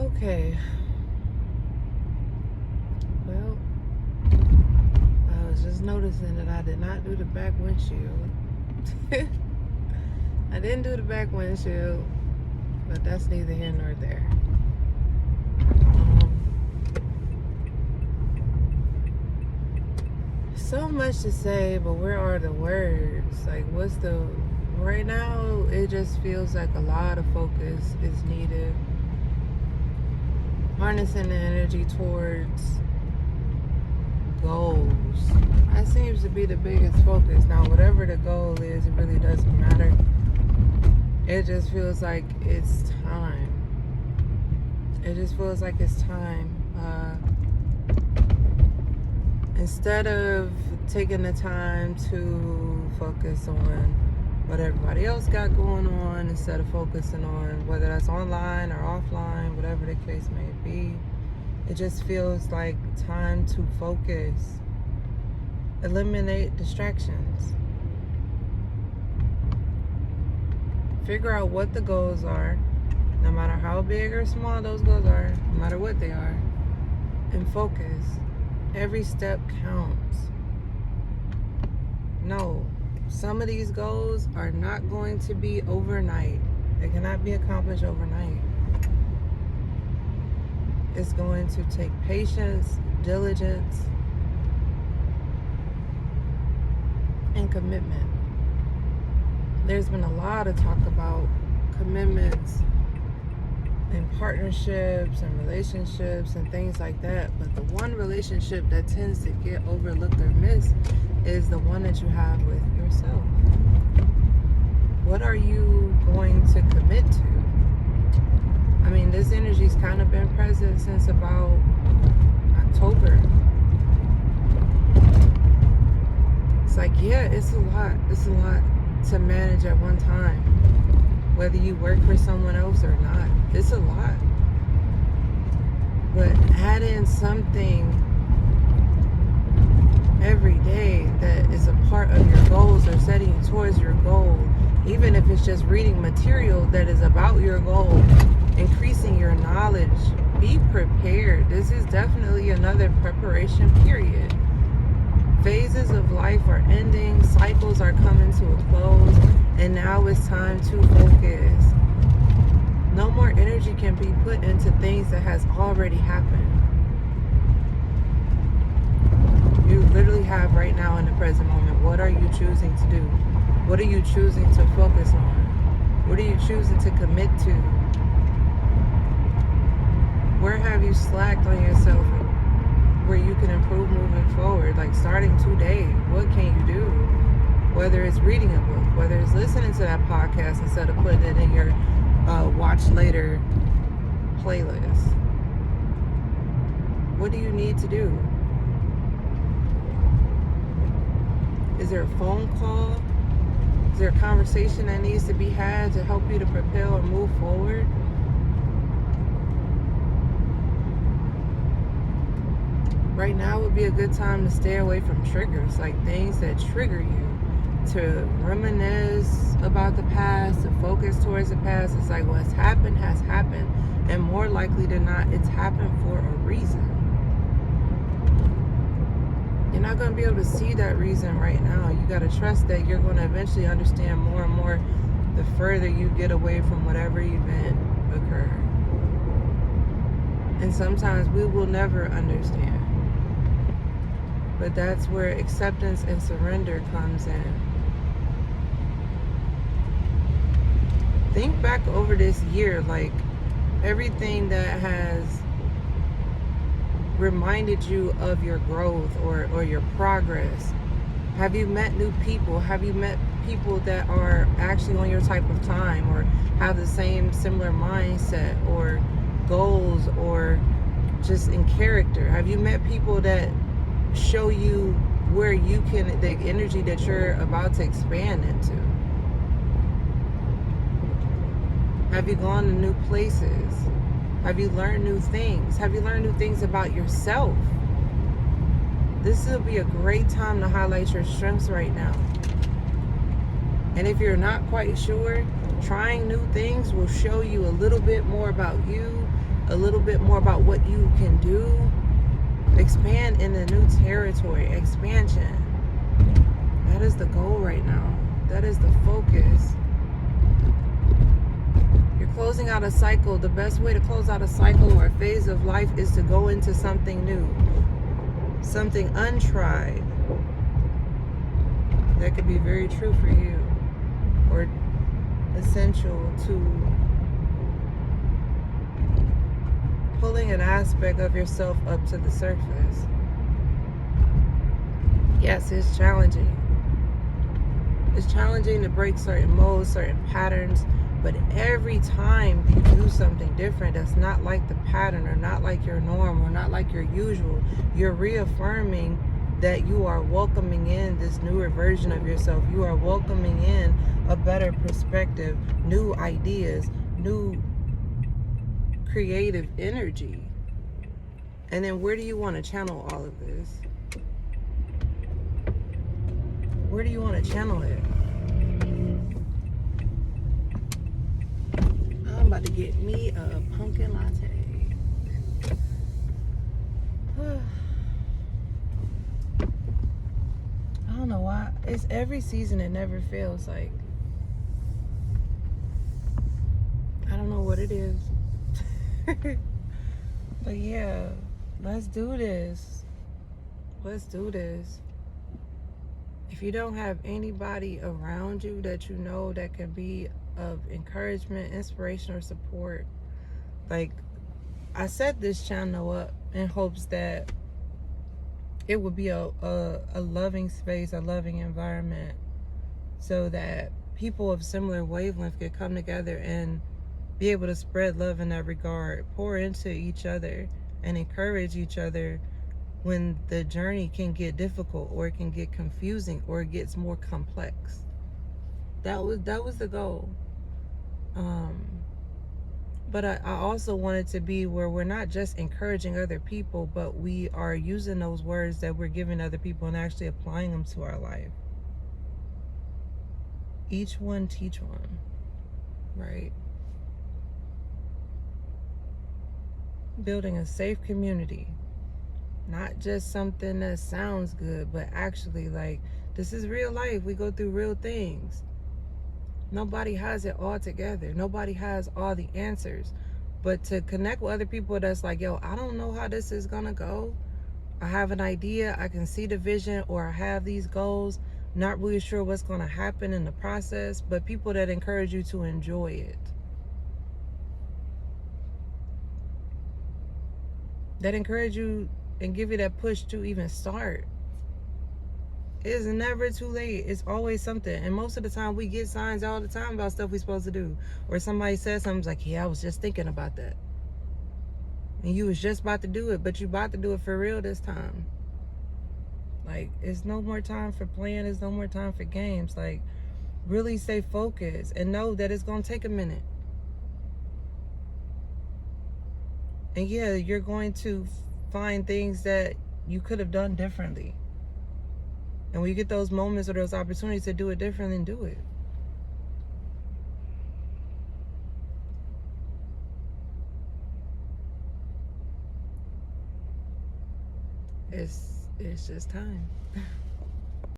Okay. Well, I was just noticing that I did not do the back windshield. I didn't do the back windshield, but that's neither here nor there. So much to say, but where are the words? Like, right now, it just feels like a lot of focus is needed. Harnessing the energy towards goals. That seems to be the biggest focus. Now, whatever the goal is, it really doesn't matter. It just feels like it's time. It just feels like it's time. Instead of taking the time to focus on what everybody else got going on, instead of focusing on whether that's online or offline, whatever the case may be, it just feels like time to focus. Eliminate distractions. Figure out what the goals are, no matter how big or small those goals are, no matter what they are, and focus. Every step counts. No, some of these goals are not going to be overnight. They cannot be accomplished overnight. It's going to take patience, diligence, and commitment. There's been a lot of talk about commitments and partnerships and relationships and things like that, but the one relationship that tends to get overlooked or missed is the one that you have with yourself. What are you going to commit to? I mean, this energy's kind of been present since about October. It's like, yeah, it's a lot to manage at one time, whether you work for someone else or not. It's a lot. But add in something every day that is a part of your goals or setting you towards your goal, even if it's just reading material that is about your goal, increasing your knowledge. Be prepared. This is definitely another preparation period. Phases of life are ending, cycles are coming to a close, and now it's time to focus. No more energy can be put into things that has already happened. You literally have right now in the present moment, what are you choosing to do? What are you choosing to focus on? What are you choosing to commit to? Where have you slacked on yourself where you can improve moving forward? Like starting today, what can you do? Whether it's reading a book, whether it's listening to that podcast instead of putting it in your watch later playlist. What do you need to do? Is there a phone call? Is there a conversation that needs to be had to help you to propel or move forward? Right now would be a good time to stay away from triggers, like things that trigger you, to reminisce about the past, to focus towards the past. It's like what's happened has happened, and more likely than not, it's happened for a reason. You're not going to be able to see that reason right now. You got to trust that you're going to eventually understand more and more the further you get away from whatever event occurred. And sometimes we will never understand. But that's where acceptance and surrender comes in. Think back over this year, like everything that has reminded you of your growth or your progress. Have you met new people? Have you met people that are actually on your type of time or have the same similar mindset or goals or just in character? Have you met people that show you where you can, the energy that you're about to expand into? Have you gone to new places? Have you learned new things? Have you learned new things about yourself? This will be a great time to highlight your strengths right now. And if you're not quite sure, trying new things will show you a little bit more about you a little bit more about what you can do. Expand in a new territory. Expansion. That is the goal right now. That is the focus. You're closing out a cycle. The best way to close out a cycle or a phase of life is to go into something new, something untried. That could be very true for you, or essential to pulling an aspect of yourself up to the surface. Yes, it's challenging. It's challenging to break certain modes, certain patterns, but every time you do something different that's not like the pattern or not like your norm or not like your usual, you're reaffirming that you are welcoming in this newer version of yourself. You are welcoming in a better perspective, new ideas, new creative energy. And then where do you want to channel all of this? Where do you want to channel it? I'm about to get me a pumpkin latte. I don't know why. It's every season, it never feels like. I don't know what it is. But yeah, let's do this. Let's do this. If you don't have anybody around you that you know that can be of encouragement, inspiration, or support, like, I set this channel up in hopes that it would be a loving space, a loving environment, so that people of similar wavelength could come together and be able to spread love in that regard, pour into each other, and encourage each other when the journey can get difficult, or it can get confusing, or it gets more complex. That was the goal. But I also want it to be where we're not just encouraging other people, but we are using those words that we're giving other people and actually applying them to our life. Each one teach one, right? Building a safe community. Not just something that sounds good, but actually, like, this is real life. We go through real things. Nobody has it all together. Nobody has all the answers. But to connect with other people that's like, yo, I don't know how this is going to go. I have an idea. I can see the vision, or I have these goals. Not really sure what's going to happen in the process, but people that encourage you to enjoy it. That encourage you and give you that push to even start. It's never too late. It's always something. And most of the time we get signs all the time about stuff we're supposed to do. Or somebody says something like, yeah, I was just thinking about that. And you was just about to do it, but you about to do it for real this time. Like, it's no more time for playing. There's no more time for games. Like, really stay focused and know that it's going to take a minute. And yeah, you're going to find things that you could have done differently. And when you get those moments or those opportunities to do it differently, then do it. It's just time.